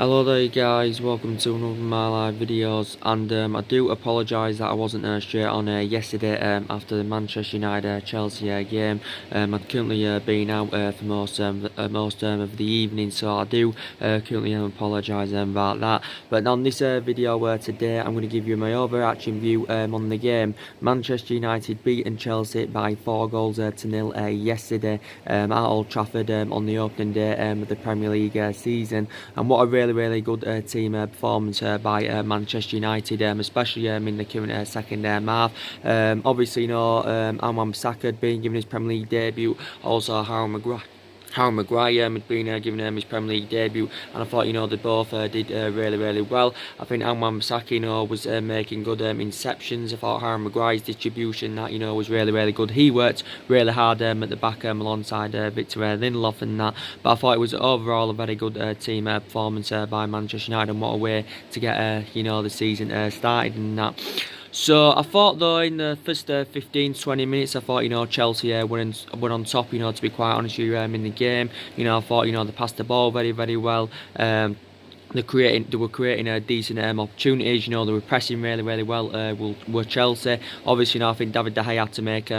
Hello there guys, welcome to another of my live videos, and I do apologise that I wasn't straight on yesterday after the Manchester United Chelsea game. I'd currently been out for most of the evening, so I do currently apologise about that. But on this video today, I'm going to give you my overarching view on the game. Manchester United beaten Chelsea by 4 goals to 0 yesterday at Old Trafford on the opening day of the Premier League season, and what a really good team performance by Manchester United, especially in the current second half. Obviously, Aaron Bissaka being given his Premier League debut, also Harry Maguire had been given his Premier League debut, and I thought they both did really well. I think Aaron Bissaka was making good inceptions. I thought Harry Maguire's distribution that was really good. He worked really hard at the back alongside Victor Lindelof and that, but I thought it was overall a very good team performance by Manchester United, and what a way to get the season started and that. So I thought though in the first 15-20 minutes, I thought Chelsea were on top, to be quite honest with you, in the game. I thought they passed the ball very well. They were creating decent opportunities. They were pressing really well. Were Chelsea. Obviously, I think David De Gea had to make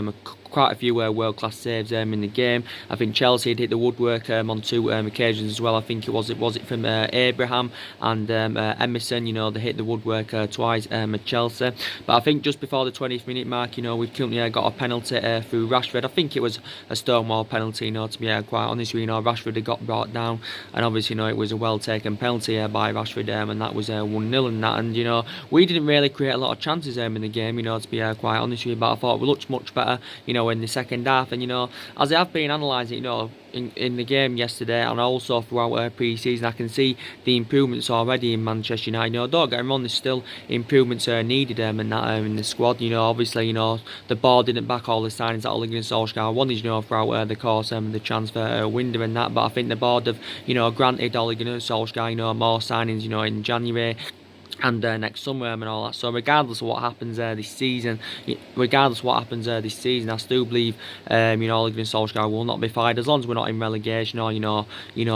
quite a few world-class saves in the game. I think Chelsea had hit the woodwork on 2 occasions as well. I think it was from Abraham and Emerson. They hit the woodwork twice at Chelsea. But I think just before the 20th minute mark, we currently got a penalty through Rashford. I think it was a Stonewall penalty. To be quite honest with you, Rashford had got brought down, and obviously, it was a well-taken penalty by Rashford, and that was 1-0 and that. And we didn't really create a lot of chances in the game. To be quite honest with you, but I thought we looked much better, in the second half. And as I have been analysing, in the game yesterday and also throughout pre-season, I can see the improvements already in Manchester United. Don't get me wrong, there's still improvements needed and that in the squad. Obviously, the board didn't back all the signings that Ole Gunnar Solskjaer wanted, throughout the course the transfer window and that. But I think the board have, granted Ole Gunnar Solskjaer, more signings, in January and next summer and all that. So regardless of what happens this season, I still believe Ole Gunnar Solskjaer will not be fired as long as we're not in relegation or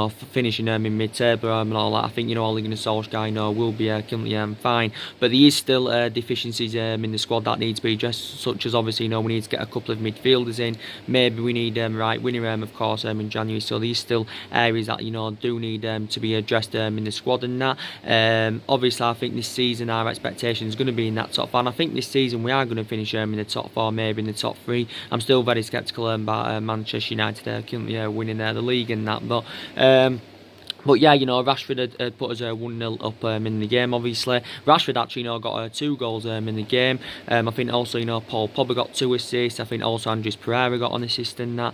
finishing in mid-table and all that. I think Ole Gunnar Solskjaer will be completely fine. But there is still deficiencies in the squad that need to be addressed, such as obviously we need to get a couple of midfielders in. Maybe we need right winger of course in January. So there's still areas that do need to be addressed in the squad and that. Obviously, I think this season our expectation is going to be in that top 4, and I think this season we are going to finish in the top 4, maybe in the top 3. I'm still very sceptical about Manchester United currently winning the league and that, but yeah, Rashford had put us 1-0 up in the game. Obviously, Rashford actually got 2 goals in the game. I think also Paul Pogba got 2 assists. I think also Andres Pereira got an assist in that.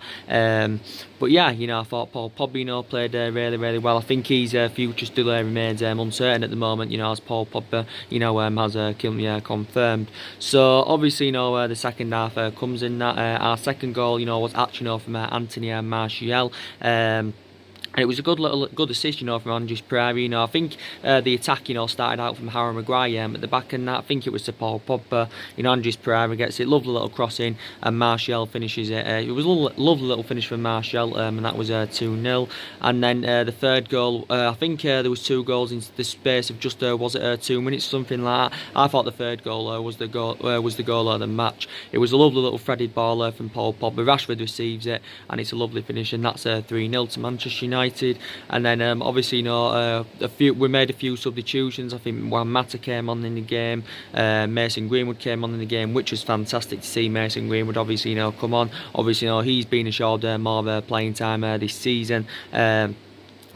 But yeah, I thought Paul Pogba played really well. I think his future still remains uncertain at the moment. As Paul Pogba has currently confirmed. So obviously the second half comes in that our second goal was actually from Anthony Martial. And it was a good assist, from Andres Pereira. I think the attack, started out from Harry Maguire at the back, and that I think it was to Paul Pogba. Andres Pereira gets it, lovely little crossing, and Martial finishes it. It was a lovely little finish from Martial, and that was 2-0. And then the third goal, I think there was 2 goals in the space of just 2 minutes, something like that. I thought the third goal was the goal of the match. It was a lovely little threaded ball from Paul Pogba. Rashford receives it, and it's a lovely finish, and that's 3-0 to Manchester United. And then obviously we made a few substitutions. I think Juan Mata came on in the game, Mason Greenwood came on in the game, which was fantastic to see Mason Greenwood obviously come on. Obviously he's been assured more playing time this season.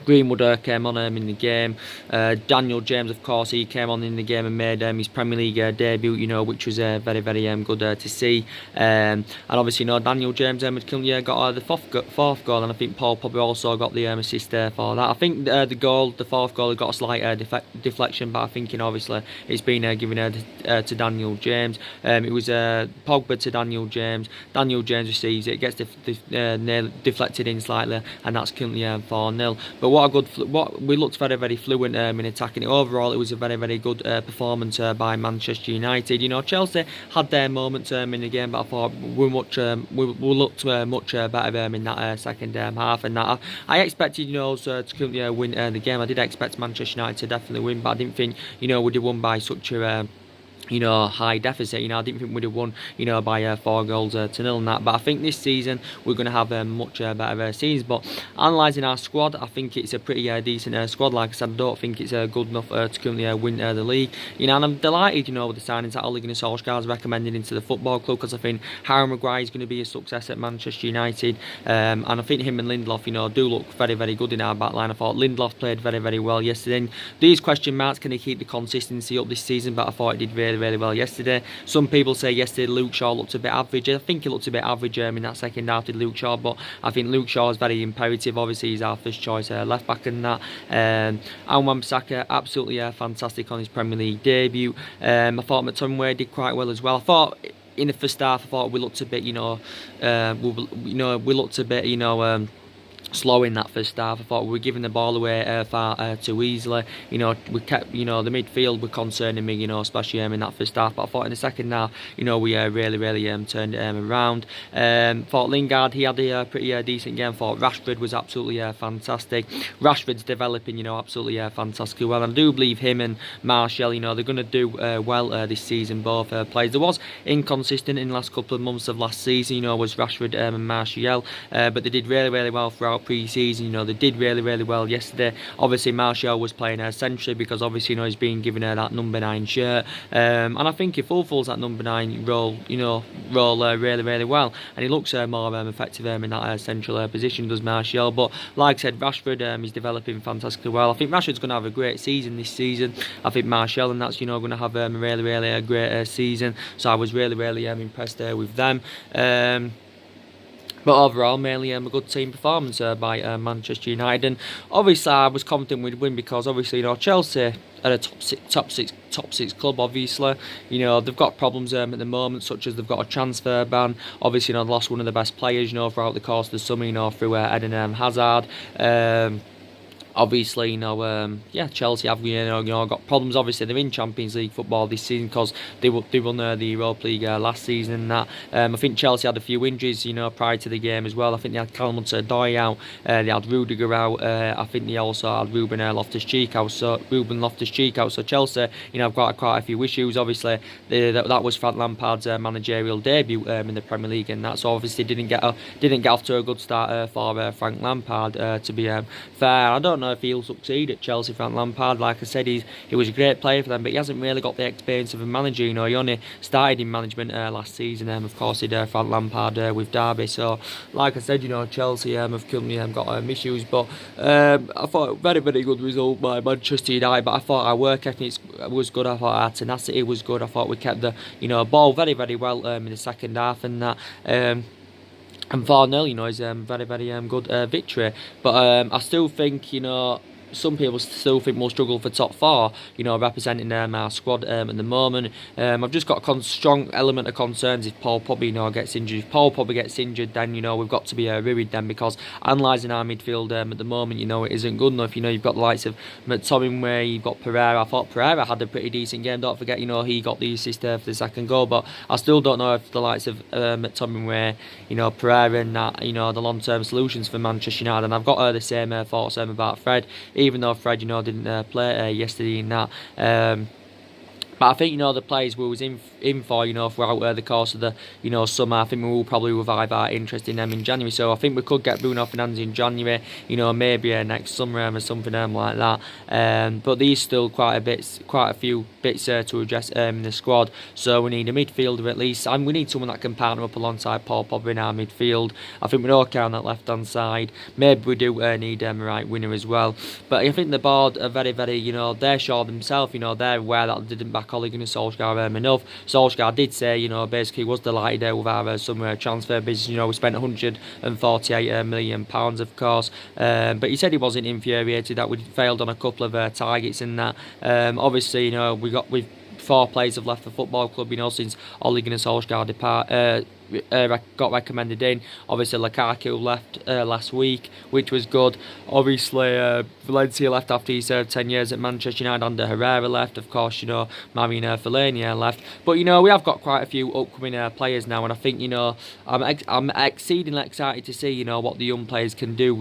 Greenwood came on in the game. Daniel James, of course, he came on in the game and made his Premier League debut, which was very good to see. And obviously, Daniel James had got the fourth goal, and I think Paul Pogba also got the assist for that. I think the fourth goal got a slight deflection, but I think obviously it's been given to Daniel James. It was Pogba to Daniel James. Daniel James receives it, gets deflected in slightly, and that's currently 4-0. But what a good, what we looked very, very fluent in attacking it. Overall, it was a very, very good performance by Manchester United. You know, Chelsea had their moments in the game, but I thought we looked much better in that second half. And that I expected, you know, to win the game. I did expect Manchester United to definitely win, but I didn't think, you know, we'd have won by such a you know, high deficit. You know, I didn't think we'd have won, you know, by 4 goals to 0 and that. But I think this season we're going to have a much better season. But analysing our squad, I think it's a pretty decent squad. Like I said, I don't think it's good enough to currently win the league. You know, and I'm delighted, you know, with the signings that Ole Gunnar Solskjaer has recommended into the football club, because I think Harry Maguire is going to be a success at Manchester United. And I think him and Lindelof, you know, do look very, very good in our back line. I thought Lindelof played very, very well yesterday. And these question marks, can he keep the consistency up this season? But I thought he did really, really well yesterday. Some people say yesterday Luke Shaw looked a bit average. I think he looked a bit average in that second half, did Luke Shaw, but I think Luke Shaw is very imperative. Obviously he's our first choice left back and that. Wan-Bissaka absolutely fantastic on his Premier League debut. I thought McTominay did quite well as well. I thought in the first half, I thought we looked a bit, you know, we looked a bit, you know, slow in that first half. I thought we were giving the ball away far too easily. You know, we kept, you know, the midfield were concerning me, you know, especially in that first half. But I thought in the second half, you know, we really turned it around. Thought Lingard, he had a pretty decent game. Thought Rashford was absolutely fantastic. Rashford's developing, you know, absolutely fantastically well. And I do believe him and Martial, you know, they're going to do well this season, both players. There was inconsistent in the last couple of months of last season, you know, was Rashford and Martial, but they did really well throughout pre-season. You know, they did really well yesterday. Obviously Martial was playing centrally because obviously, you know, he's been given that number 9 shirt, and I think he fulfills that number 9 role, you know, really well, and he looks more effective in that central position, does Martial. But like I said, Rashford is developing fantastically well. I think Rashford's going to have a great season this season. I think Martial and that's, you know, going to have a really great season. So I was really impressed with them. But overall, mainly a good team performance by Manchester United. And obviously, I was confident we'd win because obviously, you know, Chelsea are a top six club. Obviously, you know, they've got problems at the moment, such as they've got a transfer ban. Obviously, you know, they lost one of the best players, you know, throughout the course of the summer, you know, through Eden Hazard. Obviously, you know, yeah, Chelsea have, you know, got problems. Obviously, they're in Champions League football this season because they won the Europa League last season and that. I think Chelsea had a few injuries, you know, prior to the game as well. I think they had Callum Hudson-Odoi out, they had Rudiger out, I think they also had Ruben Loftus-Cheek out. So Chelsea, you know, have got quite a few issues. Obviously, that was Frank Lampard's managerial debut in the Premier League and that. So obviously, didn't get off to a good start for Frank Lampard. To be fair, I don't know if he'll succeed at Chelsea. Frank Lampard, like I said, he was a great player for them, but he hasn't really got the experience of a manager. You know, he only started in management last season. Of course, he did Frank Lampard with Derby. So, like I said, you know, Chelsea have currently got issues, but I thought very good result by Manchester United. But I thought our work ethic was good. I thought our tenacity was good. I thought we kept the, you know, ball very well in the second half and that. And 4-0, you know, is very good victory. But I still think, you know, some people still think we'll struggle for top 4, you know, representing our squad at the moment. I've just got a strong element of concerns if Paul Pogba, you know, gets injured. If Paul Pogba gets injured, then, you know, we've got to be worried then, because analysing our midfield at the moment, you know, it isn't good enough. You know, you've got the likes of McTominay, you've got Pereira. I thought Pereira had a pretty decent game. Don't forget, you know, he got the assist for the second goal, but I still don't know if the likes of McTominay, you know, Pereira and that, you know, the long-term solutions for Manchester United. And I've got the same thoughts about Fred, even though Fred, you know, didn't play yesterday in that. But I think, you know, the players we was in for, you know, throughout the course of the, you know, summer, I think we will probably revive our interest in them in January. So I think we could get Bruno Fernandes in January, you know, maybe next summer or something like that. But there's still quite a few bits to address in the squad. So we need a midfielder at least, and we need someone that can partner up alongside Paul Pogba in our midfield. I think we're okay on that left-hand side. Maybe we do need a right winger as well. But I think the board are very, you know, they're sure themselves, you know, they're aware that they didn't back Ole Gunnar Solskjaer enough. Solskjaer did say, you know, basically was delighted with our summer transfer business. You know, we spent £148 million, of course, but he said he wasn't infuriated that we failed on a couple of targets and that. Obviously, you know, we've 4 players have left the football club, you know, since Ole Gunnar Solskjaer got recommended in. Obviously Lukaku left last week, which was good. Obviously Valencia left after he served 10 years at Manchester United. Under Herrera left, of course, Marina Fellaini left. But we have got quite a few upcoming players now, and I think I'm exceedingly excited to see what the young players can do,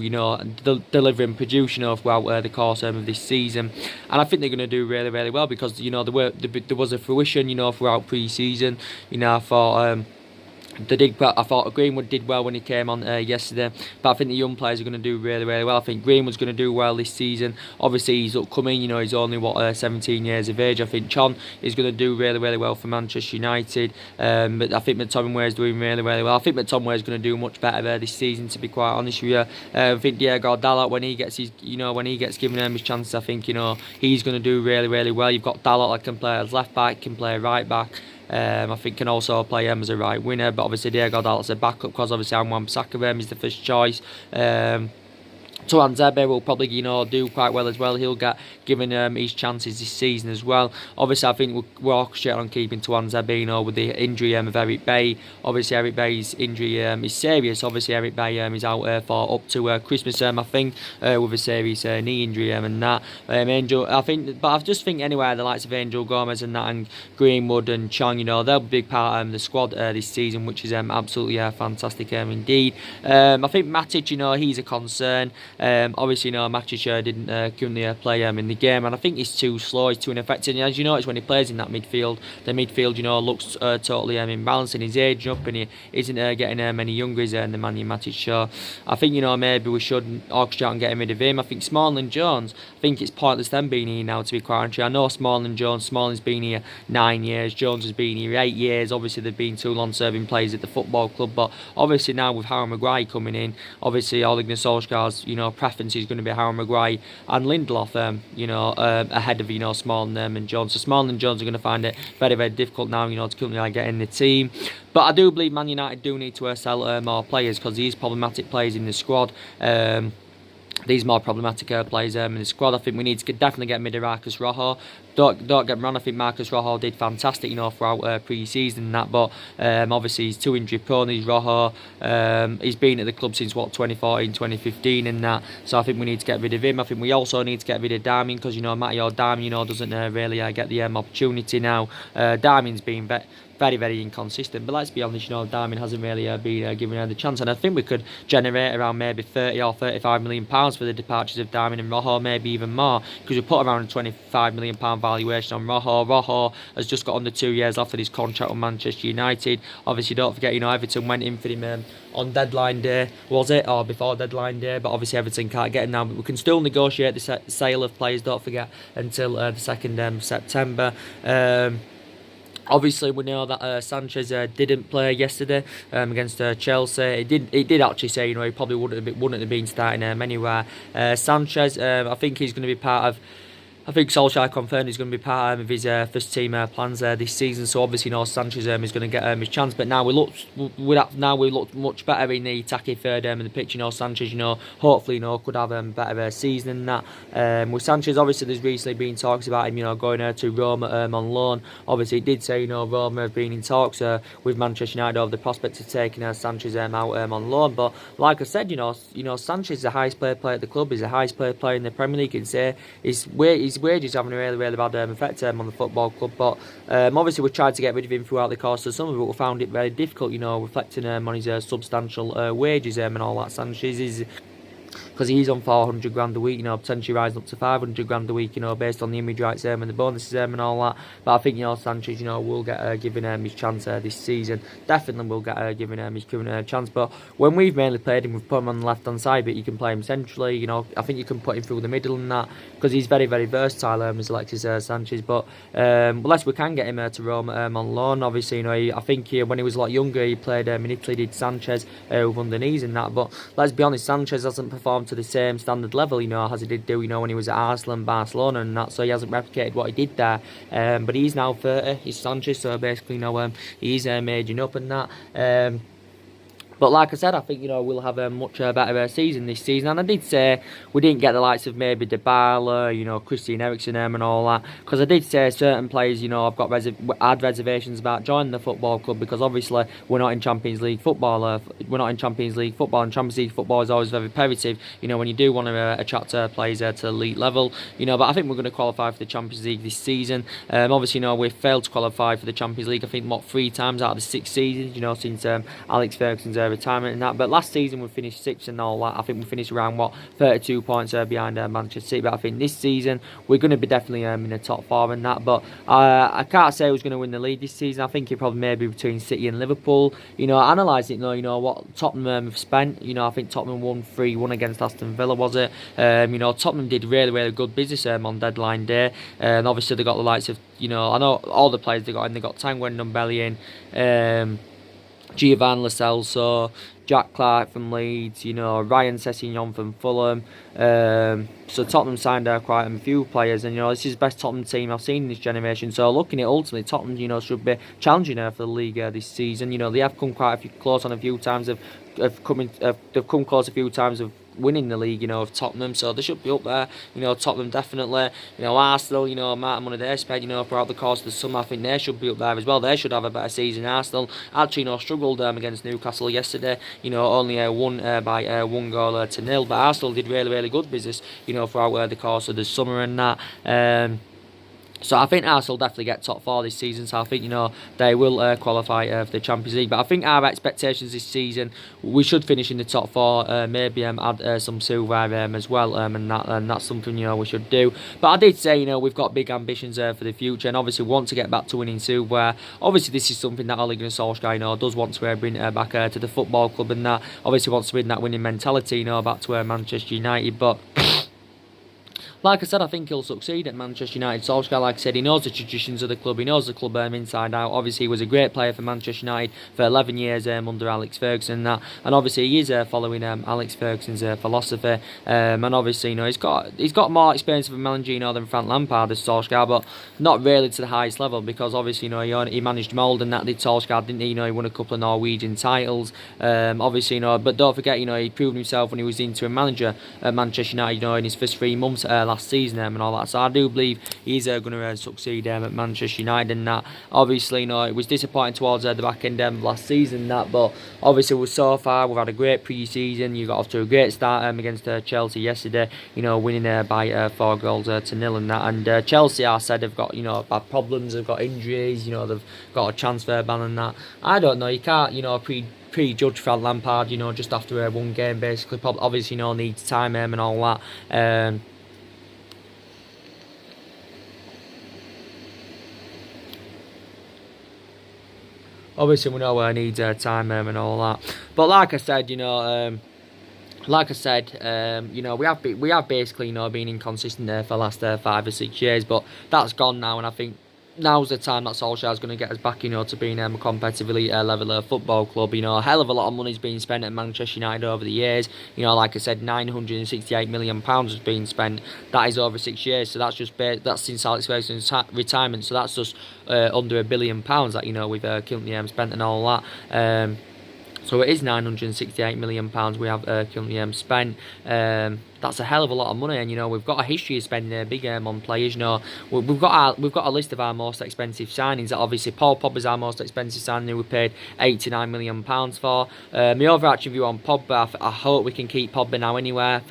deliver and produce throughout the course of this season. And I think they're going to do really, really well, because there was a fruition throughout pre-season. I thought I thought Greenwood did well when he came on yesterday, but I think the young players are going to do really, really well. I think Greenwood's going to do well this season. Obviously he's upcoming, he's only 17 years of age. I think Chon is going to do really, really well for Manchester United, but I think McTominay is doing really, really well. I think McTominay is going to do much better this season, to be quite honest with you. I think Diego Dalot, when he gets given his chances, I think he's going to do really, really well. You've got Dalot that can play as left back, can play right back. I think can also play him as a right winger, but obviously Diego Dalot's a backup, because obviously Wan-Bissaka is the first choice. Tuanzebe will probably do quite well as well. He'll get given his chances this season as well. Obviously I think we're all straight on keeping Tuanzebe with the injury of Eric Bailly. Obviously Eric Bailly's injury is serious. Obviously Eric Bailly is out for up to Christmas I think, with a serious knee injury and that. I just think anyway the likes of Angel Gomez and that, and Greenwood and Chong, they'll be a big part of the squad this season, which is absolutely fantastic indeed. I think Matic, he's a concern. Obviously, Matic didn't currently play in the game, and I think he's too slow, he's too ineffective. And as you notice, when he plays in that midfield, the midfield, looks totally imbalanced, and he's aging up, and he isn't getting any younger than the Nemanja Matic. So I think maybe we should orchestrate and get rid of him. I think Smalling Jones, I think it's pointless them being here now, to be quite honest. I know Smalling's been here 9 years, Jones has been here 8 years. Obviously they've been two long-serving players at the football club, but obviously now with Harry Maguire coming in, obviously Ole Gunnar Solskjaer's preference is going to be Harry Maguire and Lindelof, ahead of Smalling and Jones. So Smalling and Jones are going to find it very, very difficult now, to currently get in the team. But I do believe Man United do need to sell more players, because these problematic players in the squad. These more problematic players in the squad. I think we need to definitely get rid of Marcos Rojo. Don't get me wrong, I think Marcos Rojo did fantastic, throughout pre-season and that, but obviously he's too injury prone. He's Rojo. He's been at the club since 2014, 2015 and that. So I think we need to get rid of him. I think we also need to get rid of Darmian, because Matteo Darmian doesn't really get the opportunity now. Darmian's been very, very inconsistent, but let's be honest, Darmian hasn't really been given the chance, and I think we could generate around maybe 30 or 35 million pounds for the departures of Darmian and Rojo, maybe even more, because we put around a 25 million pound valuation on Rojo. Rojo has just got under 2 years off of his contract with Manchester United. Obviously don't forget, Everton went in for him on deadline day, was it, or before deadline day, but obviously Everton can't get him now, but we can still negotiate the sale of players, don't forget, until the 2nd September. Obviously, we know that Sanchez didn't play yesterday against Chelsea. He did actually say, he probably wouldn't have been starting anywhere. Sanchez, I think he's going to be part of. I think Solskjaer confirmed he's going to be part of his first team plans this season. So obviously, Sanchez is going to get his chance. But now we look much better in the attacking third in the pitch. Sanchez, hopefully, could have a better season than that. With Sanchez, obviously, there's recently been talks about him, going to Roma on loan. Obviously, it did say, Roma have been in talks with Manchester United over the prospect of taking Sanchez out on loan. But like I said, Sanchez is the highest paid player at the club. He's the highest paid player in the Premier League. You can say his wages having a really, really bad effect on the football club, but obviously we tried to get rid of him throughout the course of the summer, but we found it very difficult, reflecting on his substantial wages and all that. Sanchez is, because he's on 400 grand a week, potentially rising up to 500 grand a week, based on the image rights and the bonuses and all that. But I think, Sanchez, will get given his chance this season. Definitely will get given his current chance. But when we've mainly played him, we've put him on the left hand side, but you can play him centrally. I think you can put him through the middle and that, because he's very, very versatile, as Alexis Sanchez. But unless we can get him to Rome on loan, obviously, I think when he was a lot younger, he played in Italy, did Sanchez with underknees and that. But let's be honest, Sanchez hasn't performed to the same standard level, as he did do, when he was at Arsenal and Barcelona and that. So he hasn't replicated what he did there. But he's now 30. He's Sanchez, so basically, he's aging up and that. But like I said, I think, we'll have a much better season this season. And I did say we didn't get the likes of maybe Dybala, Christian Eriksen and all that. Because I did say certain players, I've got had reservations about joining the football club, because obviously we're not in Champions League football. We're not in Champions League football, and Champions League football is always very imperative, when you do want to attract players to elite level. But I think we're going to qualify for the Champions League this season. Obviously, we've failed to qualify for the Champions League, I think, 3 times out of the 6 seasons, since Alex Ferguson's retirement and that. But last season we finished 6th and all that. I think we finished around 32 points behind Manchester City. But I think this season we're going to be definitely in the top 4 and that. But I can't say who's going to win the league this season. I think it probably may be between City and Liverpool. Analyse it, what Tottenham have spent. I think Tottenham won 3-1 against Aston Villa, was it? Tottenham did really good business on deadline day, and obviously they got the likes of, I know all the players they got in. They got Tanguy Ndombele in, Giovanni Lo Celso, Jack Clark from Leeds, Ryan Sessegnon from Fulham. So Tottenham signed quite a few players, and this is the best Tottenham team I've seen in this generation. So looking at ultimately Tottenham, should be challenging for the league this season. They have come close on a few times they've come close a few times of winning the league, of Tottenham, so they should be up there. Tottenham definitely. Arsenal, amount of money they spent, throughout the course of the summer, I think they should be up there as well. They should have a better season. Arsenal actually, struggled against Newcastle yesterday. Only won by 1 goal to 0. But Arsenal did really good business, throughout the course of the summer and that. So I think Arsenal definitely get top 4 this season. So I think they will qualify for the Champions League. But I think our expectations this season, we should finish in the top 4. Maybe add some silver as well, and that's something we should do. But I did say we've got big ambitions for the future, and obviously want to get back to winning silver. Obviously this is something that Ole Gunnar Solskjaer does want to bring back to the football club, and that obviously wants to bring that winning mentality back to Manchester United. But like I said, I think he'll succeed at Manchester United. Solskjaer, like I said, he knows the traditions of the club. He knows the club inside out. Obviously, he was a great player for Manchester United for 11 years under Alex Ferguson and that. And obviously, he is following Alex Ferguson's philosophy. And obviously, he's got more experience of a manager than Frank Lampard as Solskjaer, but not really to the highest level, because obviously, he managed Molde, and that did Solskjaer, didn't he? He won a couple of Norwegian titles. Obviously, but don't forget, he proved himself when he was interim manager at Manchester United, in his first 3 months last season and all that. So I do believe he's going to succeed at Manchester United and that. Obviously, it was disappointing towards the back end of last season that, but obviously so far we've had a great pre-season. You got off to a great start against Chelsea yesterday, winning by 4 goals to 0 and that. And Chelsea, I said, have got bad problems, they've got injuries, they've got a transfer ban and that. I don't know, you can't prejudge Frank Lampard, just after 1 game basically. Obviously, needs time and all that. Obviously, we know he needs time and all that. But like I said, we have basically been inconsistent there for the last 5 or 6 years, but that's gone now, and I think now's the time that Solskjaer's going to get us back, to being a competitive elite level football club. A hell of a lot of money's been spent at Manchester United over the years. Like I said, £968 million has been spent. That is over 6 years, so that's since Alex Ferguson's retirement. So that's just under £1 billion that we've currently spent and all that. So it is £968 million we have currently spent. That's a hell of a lot of money, and we've got a history of spending big on players. We've got a list of our most expensive signings. That obviously Paul Pogba's our most expensive signing, who we paid £89 million for. My overarching view on Pogba, I hope we can keep Pogba anywhere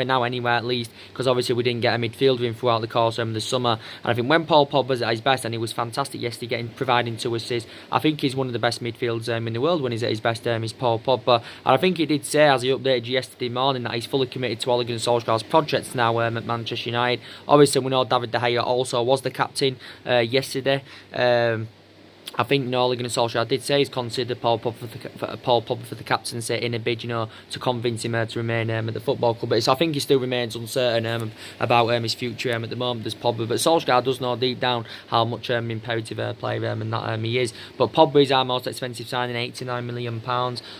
at least, because obviously we didn't get a midfielder in throughout the course of the summer. And I think when Paul Pogba's at his best, and he was fantastic yesterday, providing 2 assists, I think he's one of the best midfielders in the world when he's at his best. Is Paul Pogba, and I think he did say, as he updated yesterday morning, that he's fully committed to Ole Gunnar Solskjaer's projects now at Manchester United. Obviously, we know David De Gea also was the captain yesterday. I think Ole Gunnar Solskjaer did say he's considered Paul Pogba for the captaincy in a bid, to convince him to remain at the football club. But so I think he still remains uncertain about his future at the moment. There's Pogba, but Solskjaer does know deep down how much imperative player and that he is. But Pogba is our most expensive signing, £89 million.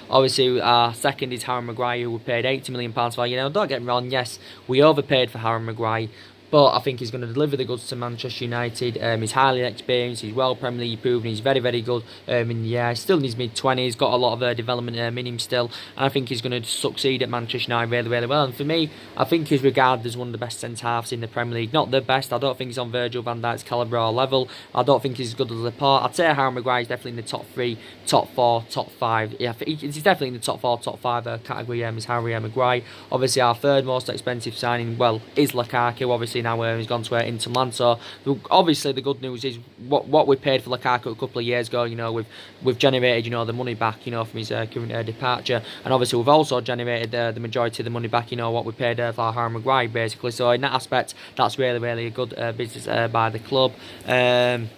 Obviously, our second is Harry Maguire, who we paid £80 million for. Don't get me wrong, yes, we overpaid for Harry Maguire. but I think he's going to deliver the goods to Manchester United. He's highly experienced, he's well Premier League proven, he's very, very good in the air, still in his mid-20s, got a lot of development in him still, and I think he's going to succeed at Manchester United really, really well. And for me, I think he's regarded as one of the best centre-halves in the Premier League. Not the best, I don't think he's on Virgil van Dijk's calibre or level, I don't think he's as good as Laporte. I'd say Harry Maguire is definitely in the top 3, top 4, top 5. Yeah, he's definitely in the top 4, top 5 category is Harry Maguire. Obviously our third most expensive signing, well, is Lukaku. Obviously now he's gone to Inter Milan. So obviously the good news is what we paid for Lukaku a couple of years ago, you know, we've generated, you know, the money back, you know, from his current departure, and obviously we've also generated the majority of the money back, you know, what we paid for Harry Maguire basically. So in that aspect, that's really, really a good business by the club. And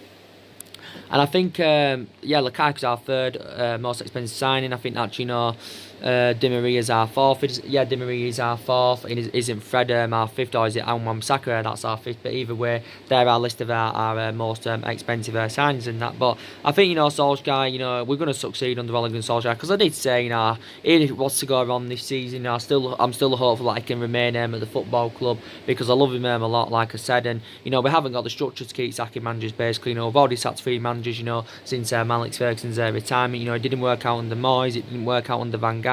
I think, yeah, Lukaku's our third most expensive signing. I think that, you know, Di Maria's our fourth. Yeah, Di Maria is our fourth. Isn't Fred our fifth, or is it Wan-Bissaka? That's our fifth. But either way, they're our list of our most expensive signings and that. But I think, you know, Solskjaer, you know, we're going to succeed under Ole Gunnar Solskjaer, because I did say, you know, even if it was to go wrong this season, you know, I'm still hopeful that I can remain at the football club, because I love him a lot, like I said. And, you know, we haven't got the structure to keep sacking managers, basically. You know, we've already sacked 3 managers, you know, since Alex Ferguson's retirement. You know, it didn't work out under Moyes, it didn't work out under Van Gaal.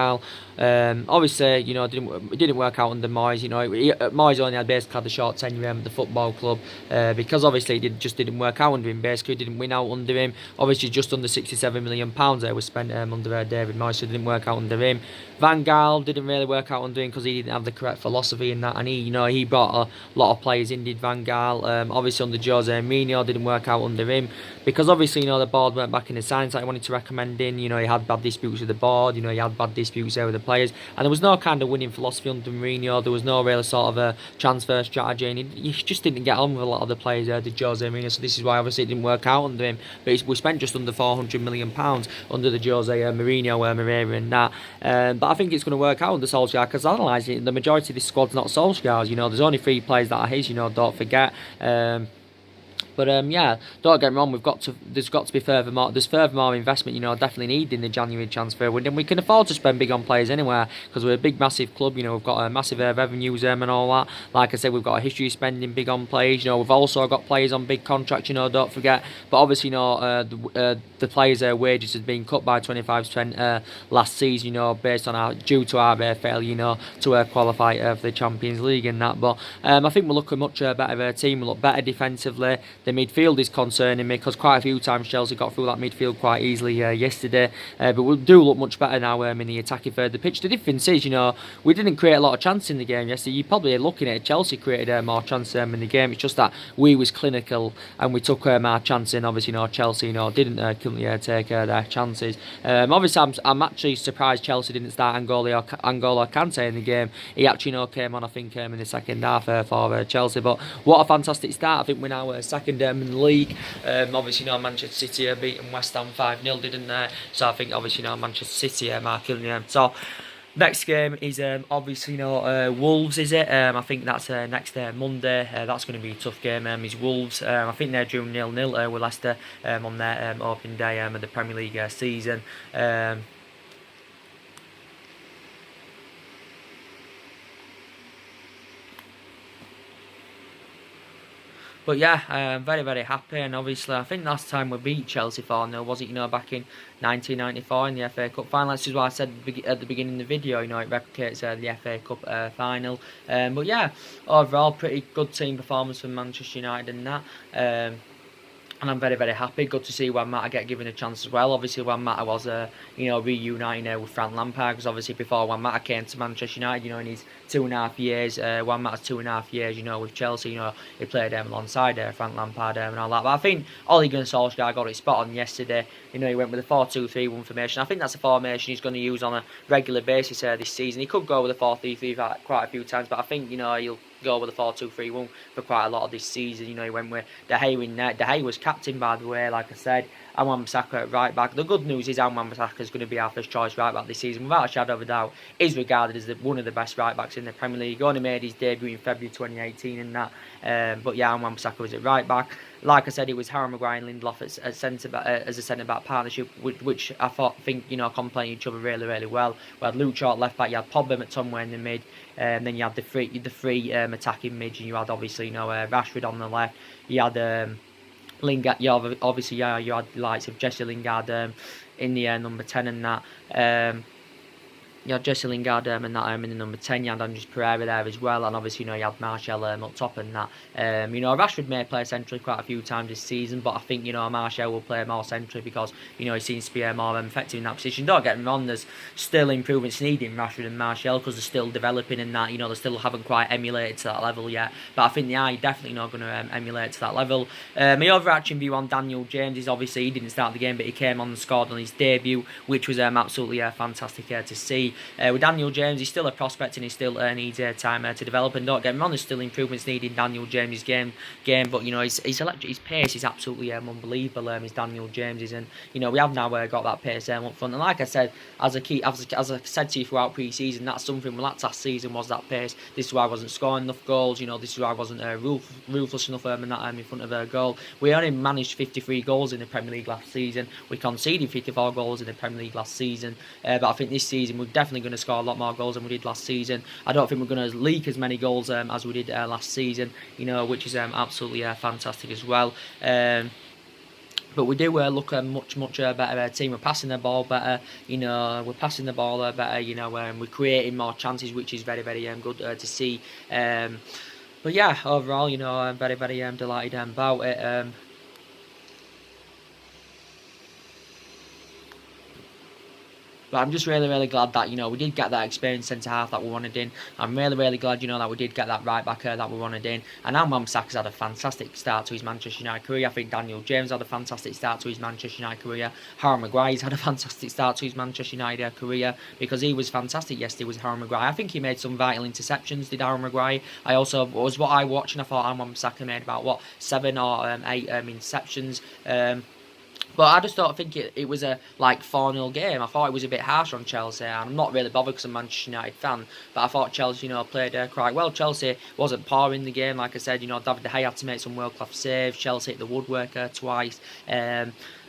Obviously, you know, it didn't work out under Moyes. You know, Moyes only had the short tenure at the football club, because obviously it just didn't work out under him. Basically, didn't win out under him. Obviously, just under £67 million was spent under David Moyes, so it didn't work out under him. Van Gaal didn't really work out under him because he didn't have the correct philosophy in that, and he brought a lot of players in, did Van Gaal. Obviously under Jose Mourinho, didn't work out under him, because obviously, you know, the board weren't back in the signs that he wanted to recommend in. You know, he had bad disputes with the board, you know, he had bad disputes there with the players, and there was no kind of winning philosophy under Mourinho. There was no real sort of a transfer strategy, and he just didn't get on with a lot of the players there, did Jose Mourinho. So this is why obviously it didn't work out under him. But we spent just under £400 million under the Jose Mourinho era and that. But I think it's going to work out under Solskjaer, because analysing it, the majority of this squad's not Solskjaer's. You know, there's only 3 players that are his, you know, don't forget. But yeah, don't get me wrong, there's got to be furthermore investment, you know, definitely needed in the January transfer window. And we can afford to spend big on players anywhere, because we're a big, massive club, you know, we've got massive revenues and all that. Like I said, we've got a history of spending big on players, you know, we've also got players on big contracts, you know, don't forget. But obviously, you know, the players' wages has been cut by 25% last season, you know, due to our failure, you know, to qualify for the Champions League and that. But I think we'll look a much better team, we'll look better defensively. The midfield is concerning me, because quite a few times Chelsea got through that midfield quite easily yesterday. But we do look much better now in the attacking third of the pitch. The difference is, you know, we didn't create a lot of chances in the game yesterday. You're probably looking at it, Chelsea created more chances in the game. It's just that we was clinical and we took our chance in. Obviously, you know, Chelsea, you know, couldn't take their chances. Obviously, I'm actually surprised Chelsea didn't start N'Golo Kante in the game. He actually, you know, came on, I think, in the second half for Chelsea. But what a fantastic start. I think we're now second in the league. Obviously, you know, Manchester City beating West Ham 5-0, didn't they? So I think, obviously, you know, Manchester City are killing them. So next game is obviously, you know, Wolves, is it? I think that's next Monday. That's going to be a tough game. Is Wolves. I think they're due 0-0 with Leicester on their opening day of the Premier League season. But yeah, I'm very, very happy, and obviously I think last time we beat Chelsea 4-0, was it, you know, back in 1994 in the FA Cup final. This is what I said at the beginning of the video, you know, it replicates the FA Cup final. But yeah, overall pretty good team performance from Manchester United and that. And I'm very, very happy. Good to see Juan Mata get given a chance as well. Obviously, Juan Mata was, you know, reuniting with Frank Lampard, because obviously before Juan Mata came to Manchester United, you know, in his 2.5 years, Juan Mata's 2.5 years, you know, with Chelsea, you know, he played alongside Frank Lampard and all that. But I think Ole Gunnar Solskjaer got it spot on yesterday. You know, he went with a 4-2-3-1 formation. I think that's a formation he's going to use on a regular basis this season. He could go with a 4-3-3 quite a few times, but I think, you know, he'll go with a 4-2-3-1 for quite a lot of this season. You know, he went with De Gea in net. De Gea was captain, by the way, like I said. And Wan-Bissaka at right back. The good news is Wan-Bissaka is going to be our first choice right back this season, without a shadow of a doubt. Is regarded as one of the best right backs in the Premier League. He only made his debut in February 2018 and that. But yeah, Wan-Bissaka was at right back. like I said, it was Harry Maguire and Lindelof as a centre-back partnership, which I think complement each other really, really well. We had Luke Shaw at left back, you had Pogba, McTominay in the mid, and then you had the three attacking mids, and you had obviously Rashford on the left. You had Lingard. You had the likes of Jesse Lingard in the number 10 and that. You had Jesse Lingard and that in the number 10. You had Andres Pereira there as well, and obviously you had Martial up top and that. Rashford may play centrally quite a few times this season, but I think Martial will play more centrally because he seems to be more effective in that position. Don't get me wrong, there's still improvements needed in Rashford and Martial because they're still developing in that. They still haven't quite emulated to that level yet, but I think they are definitely not going to emulate to that level. My overarching view on Daniel James is obviously he didn't start the game, but he came on and scored on his debut, which was absolutely fantastic to see. With Daniel James, he's still a prospect and he still needs time to develop. And don't get me wrong, there's still improvements needed in Daniel James' game. But his pace is absolutely unbelievable. His Daniel James's, and we have now got that pace up front. And like I said, as I said to you throughout pre-season, that's something we lacked last season, was that pace. This is why I wasn't scoring enough goals. This is why I wasn't ruthless enough in front of a goal. We only managed 53 goals in the Premier League last season. We conceded 54 goals in the Premier League last season. But I think this season we're definitely going to score a lot more goals than we did last season. I don't think we're going to leak as many goals as we did last season, which is absolutely fantastic as well. But we do look a much better team. We're passing the ball better, we're passing the ball better, and we're creating more chances, which is very, very good to see. But yeah, overall, I'm very, very delighted about it. But I'm just really, really glad that, we did get that experienced centre-half that we wanted in. I'm really, really glad, that we did get that right-back that we wanted in. And now Wan-Bissaka's had a fantastic start to his Manchester United career. I think Daniel James had a fantastic start to his Manchester United career. Harry Maguire's had a fantastic start to his Manchester United career because he was fantastic yesterday with Harry Maguire. I think he made some vital interceptions, did Harry Maguire. I also, was what I watched, and I thought Wan-Bissaka made about, 7 or 8 interceptions. But I just don't think it was a 4-0 game. I thought it was a bit harsh on Chelsea, and I'm not really bothered because I'm a Manchester United fan. But I thought Chelsea, played quite well. Chelsea wasn't poor in the game, like I said. David De Gea had to make some world-class saves. Chelsea hit the woodwork twice.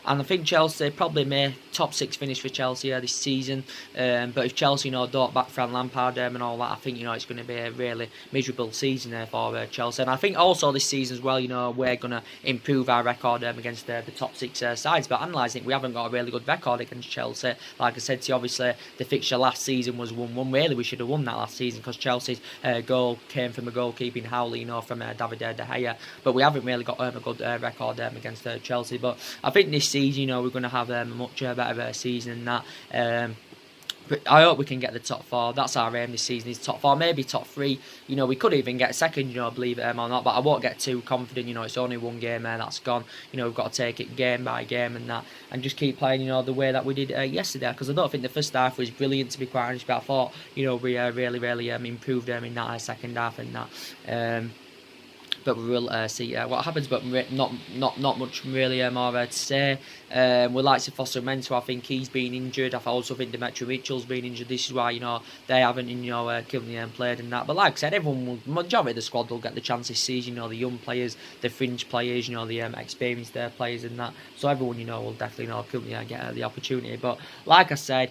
And I think Chelsea probably may top 6 finish for Chelsea this season. But if Chelsea, don't back Frank Lampard and all that, I think it's going to be a really miserable season for Chelsea. And I think also this season as well, we're going to improve our record against the top 6 sides. But analysing it, we haven't got a really good record against Chelsea. Like I said to you, obviously the fixture last season was 1-1. Really, we should have won that last season because Chelsea's goal came from a goalkeeping howl, from David De Gea. But we haven't really got a good record against Chelsea. But I think this season, we're going to have a much better season than that. But I hope we can get the top 4. That's our aim this season, is top 4, maybe top 3. We could even get second, believe it or not. But I won't get too confident. It's only one game that's gone. We've got to take it game by game and that, and just keep playing, the way that we did yesterday. Because I don't think the first half was brilliant, to be quite honest. But I thought, we really, really improved in that second half and that. But we will see what happens. But not much really more to say. We like to Foster Mensah. I think he's been injured. I also think Demetri Mitchell's been injured. This is why they haven't Kilman played and that. But like I said, majority of the squad will get the chance this season. The young players, the fringe players, the experienced players and that. So everyone will definitely Kilman get the opportunity. But like I said,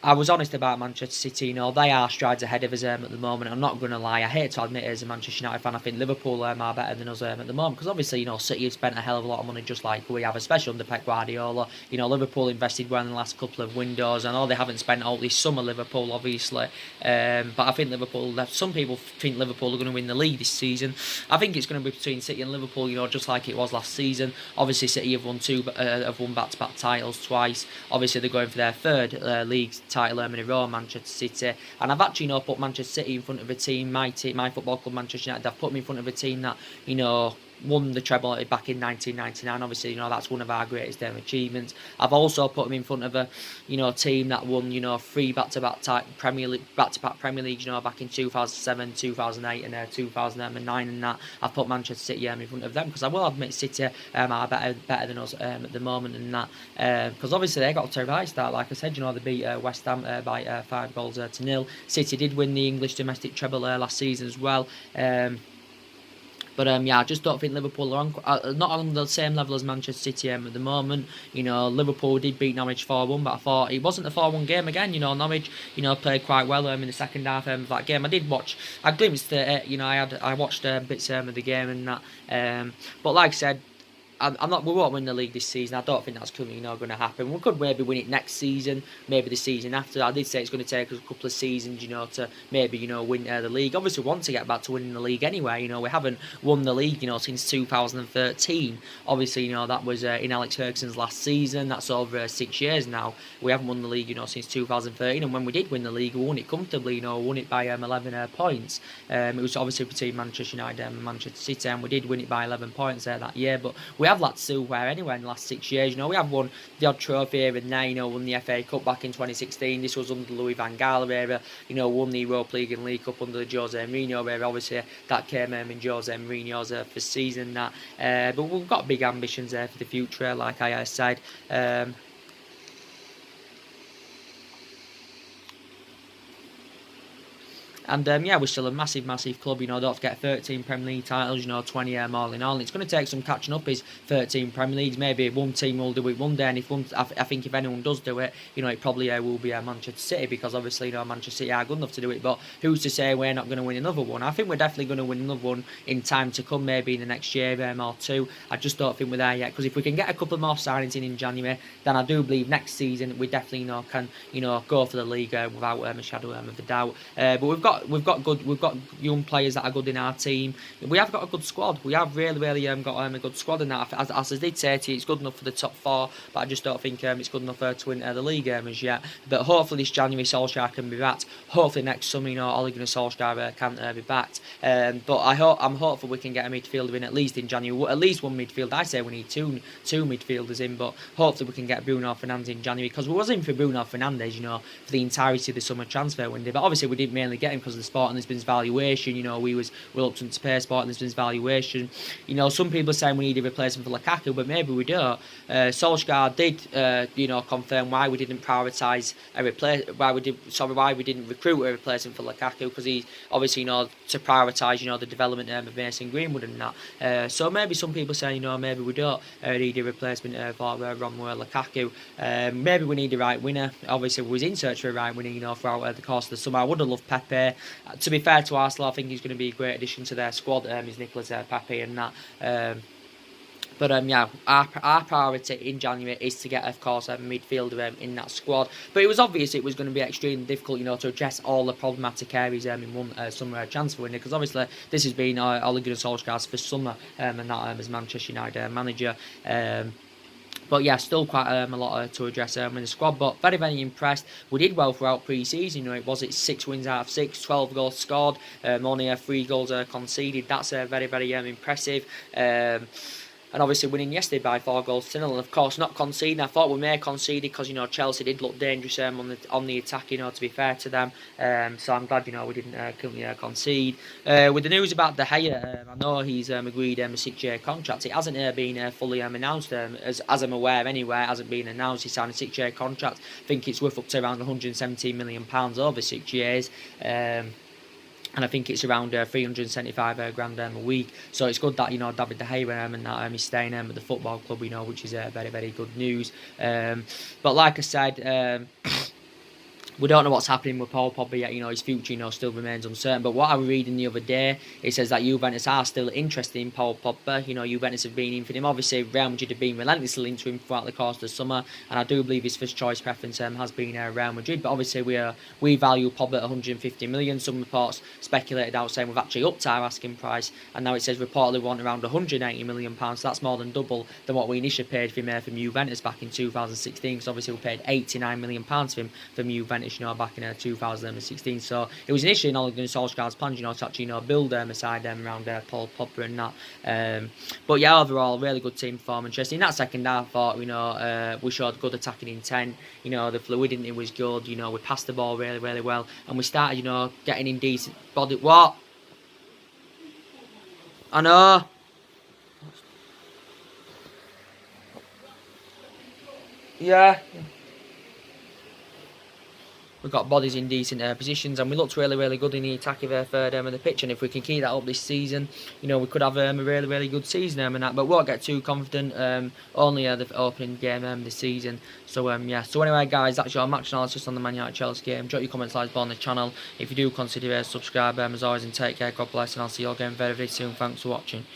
I was honest about Manchester City. They are strides ahead of us at the moment. I'm not going to lie. I hate to admit it as a Manchester United fan. I think Liverpool are better than us at the moment. Because obviously, City have spent a hell of a lot of money just like we have, especially under Pep Guardiola. Liverpool invested well in the last couple of windows. I know they haven't spent all this summer, Liverpool, obviously. But I think Liverpool, some people think Liverpool are going to win the league this season. I think it's going to be between City and Liverpool, just like it was last season. Obviously, City have won back-to-back titles twice. Obviously, they're going for their third league title in a row, Manchester City, and I've actually put Manchester City in front of a team, my football club, Manchester United. I've put them in front of a team that won the treble back in 1999. Obviously, that's one of our greatest achievements. I've also put them in front of a team that won 3 back-to-back Premier League, Premier Leagues, back in 2007, 2008, and 2009, and that. I've put Manchester City in front of them because I will admit City are better than us at the moment, and that because obviously they got to a right start. Like I said, they beat West Ham by 5 goals to 0. City did win the English domestic treble last season as well. But yeah, I just don't think Liverpool are not on the same level as Manchester City at the moment. You know, Liverpool did beat Norwich 4-1, but I thought it wasn't a 4-1 game again. You know, Norwich, you know, played quite well in the second half of that game. I glimpsed you know, I watched bits of the game and that. But like I said, I'm not. We won't win the league this season. I don't think that's currently going to happen. We could maybe win it next season, maybe the season after. I did say it's going to take us a couple of seasons, you know, to maybe win the league. Obviously, we want to get back to winning the league anyway. You know, we haven't won the league, you know, since 2013. Obviously, you know, that was in Alex Ferguson's last season. That's over 6 years now. We haven't won the league, you know, since 2013. And when we did win the league, we won it comfortably. You know, we won it by 11 points. It was obviously between Manchester United and Manchester City, and we did win it by 11 points there that year. But we have lacked silverware anyway in the last 6 years. You know, we have won the odd trophy here and there. You know, won the FA Cup back in 2016. This was under the Louis van Gaal era. You know, won the Europa League and League Cup under the Jose Mourinho era. Obviously, that came in Jose Mourinho's first season. But we've got big ambitions there for the future, like I said. And yeah, we're still a massive club. You know, don't forget 13 Premier League titles. You know, 20 all in all. And it's going to take some catching up. Is 13 Premier Leagues? Maybe one team will do it one day, and I think if anyone does do it, you know, it probably will be Manchester City, because obviously, you know, Manchester City are good enough to do it. But who's to say we're not going to win another one? I think we're definitely going to win another one in time to come, maybe in the next year or two. I just don't think we're there yet, because if we can get a couple more signings in January, then I do believe next season we definitely, you know, can, you know, go for the league without a shadow of a doubt. But we've got young players that are good in our team. We have got a good squad. We have really got a good squad in that. As I did say to you, it's good enough for the top four, but I just don't think it's good enough to win the league as yet. But hopefully this January Solskjaer can be backed. Hopefully next summer, you know, Ole Gunnar Solskjaer can be backed. But I'm hopeful we can get a midfielder in at least in January. At least one midfielder. I say we need two midfielders in, but hopefully we can get Bruno Fernandes in January, because we was in for Bruno Fernandes, you know, for the entirety of the summer transfer window. But obviously we didn't mainly get him because of the Sporting Lisbon's valuation. You know, we was reluctant to pay Sporting Lisbon's valuation. You know, some people are saying we need a replacement for Lukaku, but maybe we don't. Solskjaer did, you know, confirm why we didn't prioritise why we didn't recruit a replacement for Lukaku, because he obviously, you know, to prioritise, you know, the development of Mason Greenwood and that. So maybe some people say, you know, maybe we don't need a replacement for Romelu Lukaku. Maybe we need a right winger. Obviously, we was in search for a right winger, you know, throughout the course of the summer. I would have loved Pepe. To be fair to Arsenal, I think he's going to be a great addition to their squad. Is Nicolas Pepe and that. But yeah, our priority in January is to get, of course, a midfielder in that squad. But it was obvious it was going to be extremely difficult, you know, to address all the problematic areas in one summer transfer window, because obviously this has been Ole Gunnar Solskjaer's first summer and that as Manchester United manager. But yeah, still quite a lot to address in the squad. But very impressed. We did well throughout pre-season. You know, it's 6 wins out of 6, 12 goals scored, only 3 goals conceded. That's very impressive. And obviously winning yesterday by 4-0, and of course not conceding. I thought we may have conceded because, you know, Chelsea did look dangerous on the attack, you know, to be fair to them. So I'm glad, you know, we didn't concede. With the news about De Gea, I know he's agreed a 6-year contract. It hasn't been fully announced, as I'm aware anyway. It hasn't been announced. He signed a 6-year contract. I think it's worth up to around £117 million over 6 years. And I think it's around 375 grand a week. So it's good that, you know, David De Gea and that is staying at the football club, you know, which is very good news. But like I said, we don't know what's happening with Paul Pogba yet. You know, his future, you know, still remains uncertain. But what I was reading the other day, it says that Juventus are still interested in Paul Pogba. You know, Juventus have been in for him. Obviously, Real Madrid have been relentlessly into him throughout the course of the summer, and I do believe his first choice preference has been Real Madrid. But obviously, we value Pogba at 150 million. Some reports speculated out saying we've actually upped our asking price, and now it says reportedly we want around 180 million pounds. So that's more than double than what we initially paid for him from Juventus back in 2016. Because obviously we paid 89 million pounds for him from Juventus, you know, back in 2016. So it was initially in Ole Gunnar Solskjaer's plan, you know, to actually, you know, build a side around Paul Pogba and that. But yeah, overall, really good team performance. In that second half, I thought, you know, we showed good attacking intent. You know, the fluidity was good. You know, we passed the ball really well, and we started, you know, getting in decent body. What? I know. Yeah. we've got bodies in decent positions, and we looked really good in the attacking third of the pitch. And if we can keep that up this season, you know, we could have a really good season and that. But won't get too confident. Only the opening game this season. So yeah. So anyway, guys, that's your match analysis on the Man United Chelsea game. Drop your comments below on the channel. If you do, consider subscribe as always, and take care. God bless, and I'll see you all again very soon. Thanks for watching.